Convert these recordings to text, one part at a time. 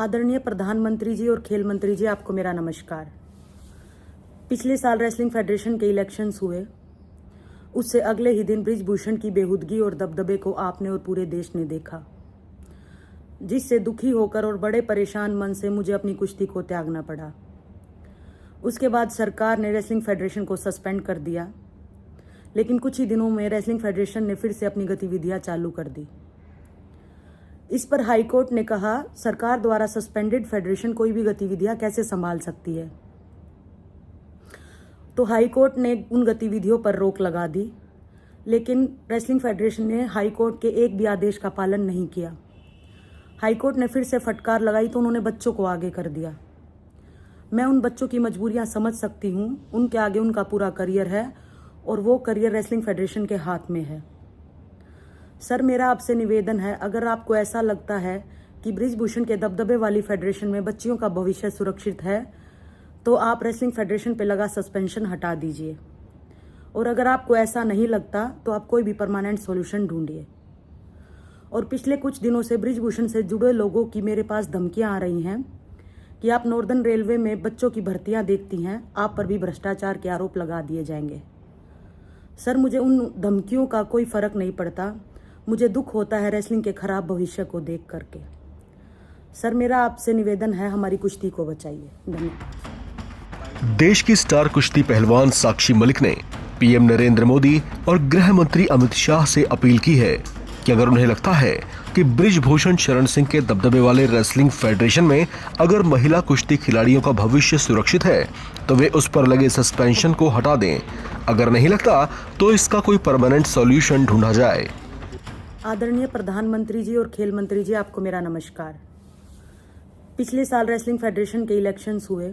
आदरणीय प्रधानमंत्री जी और खेल मंत्री जी, आपको मेरा नमस्कार। पिछले साल रेसलिंग फेडरेशन के इलेक्शंस हुए, उससे अगले ही दिन बृजभूषण की बेहूदगी और दबदबे को आपने और पूरे देश ने देखा, जिससे दुखी होकर और बड़े परेशान मन से मुझे अपनी कुश्ती को त्यागना पड़ा। उसके बाद सरकार ने रेसलिंग फेडरेशन को सस्पेंड कर दिया, लेकिन कुछ ही दिनों में रेसलिंग फेडरेशन ने फिर से अपनी गतिविधियां चालू कर दी। इस पर हाई कोर्ट ने कहा, सरकार द्वारा सस्पेंडेड फेडरेशन कोई भी गतिविधियां कैसे संभाल सकती है। तो हाई कोर्ट ने उन गतिविधियों पर रोक लगा दी, लेकिन रेसलिंग फेडरेशन ने हाई कोर्ट के एक भी आदेश का पालन नहीं किया। हाई कोर्ट ने फिर से फटकार लगाई तो उन्होंने बच्चों को आगे कर दिया। मैं उन बच्चों की मजबूरियां समझ सकती हूँ। उनके आगे उनका पूरा करियर है और वो करियर रेसलिंग फेडरेशन के हाथ में है। सर, मेरा आपसे निवेदन है, अगर आपको ऐसा लगता है कि बृजभूषण के दबदबे वाली फेडरेशन में बच्चियों का भविष्य सुरक्षित है, तो आप रेसलिंग फेडरेशन पे लगा सस्पेंशन हटा दीजिए। और अगर आपको ऐसा नहीं लगता तो आप कोई भी परमानेंट सॉल्यूशन ढूंढिए। और पिछले कुछ दिनों से बृजभूषण से जुड़े लोगों की मेरे पास धमकियां आ रही हैं कि आप नॉर्दर्न रेलवे में बच्चों की भर्तियां देखती हैं, आप पर भी भ्रष्टाचार के आरोप लगा दिए जाएंगे। सर, मुझे उन धमकियों का कोई फर्क नहीं पड़ता। मुझे दुख होता है रेसलिंग के खराब भविष्य को देख करके। सर, मेरा आपसे निवेदन है, हमारी कुश्ती को बचाइए। धन्यवाद। देश की स्टार कुश्ती पहलवान साक्षी मलिक ने पीएम नरेंद्र मोदी और गृह मंत्री अमित शाह से अपील की है कि अगर उन्हें लगता है कि बृजभूषण शरण सिंह के दबदबे वाले रेसलिंग फेडरेशन में अगर महिला कुश्ती खिलाड़ियों का भविष्य सुरक्षित है, तो वे उस पर लगे सस्पेंशन को हटा दें। अगर नहीं लगता तो इसका कोई परमानेंट सॉल्यूशन ढूंढा जाए। आदरणीय प्रधानमंत्री जी और खेल मंत्री जी, आपको मेरा नमस्कार। पिछले साल रेसलिंग फेडरेशन के इलेक्शंस हुए,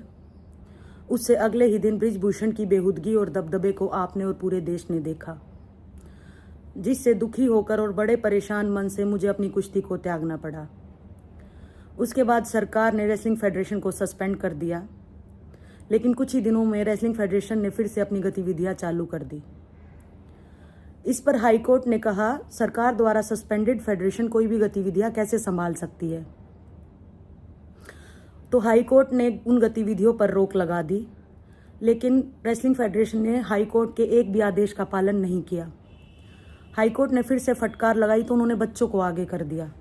उससे अगले ही दिन बृजभूषण की बेहूदगी और दबदबे को आपने और पूरे देश ने देखा, जिससे दुखी होकर और बड़े परेशान मन से मुझे अपनी कुश्ती को त्यागना पड़ा। उसके बाद सरकार ने रेसलिंग फेडरेशन को सस्पेंड कर दिया, लेकिन कुछ ही दिनों में रेसलिंग फेडरेशन ने फिर से अपनी गतिविधियां चालू कर दी। इस पर हाई कोर्ट ने कहा, सरकार द्वारा सस्पेंडेड फेडरेशन कोई भी गतिविधियां कैसे संभाल सकती है। तो हाई कोर्ट ने उन गतिविधियों पर रोक लगा दी, लेकिन रेसलिंग फेडरेशन ने हाई कोर्ट के एक भी आदेश का पालन नहीं किया। हाई कोर्ट ने फिर से फटकार लगाई तो उन्होंने बच्चों को आगे कर दिया।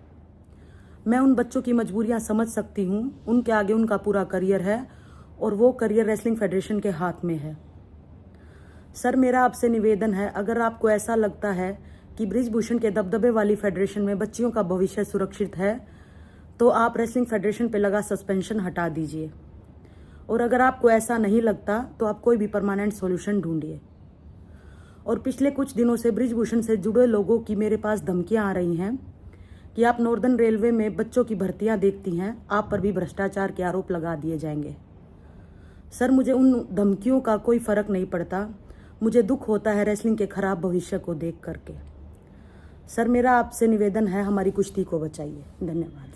मैं उन बच्चों की मजबूरियां समझ सकती हूँ। उनके आगे उनका पूरा करियर है और वो करियर रेसलिंग फेडरेशन के हाथ में है। सर, मेरा आपसे निवेदन है, अगर आपको ऐसा लगता है कि बृजभूषण के दबदबे वाली फेडरेशन में बच्चियों का भविष्य सुरक्षित है, तो आप रेसलिंग फेडरेशन पे लगा सस्पेंशन हटा दीजिए। और अगर आपको ऐसा नहीं लगता तो आप कोई भी परमानेंट सॉल्यूशन ढूंढिए। और पिछले कुछ दिनों से बृजभूषण से जुड़े लोगों की मेरे पास धमकियां आ रही हैं कि आप नॉर्दर्न रेलवे में बच्चों की भर्तियां देखती हैं, आप पर भी भ्रष्टाचार के आरोप लगा दिए जाएंगे। सर, मुझे उन धमकियों का कोई फर्क नहीं पड़ता। मुझे दुख होता है रेसलिंग के खराब भविष्य को देख करके। सर, मेरा आपसे निवेदन है, हमारी कुश्ती को बचाइए। धन्यवाद।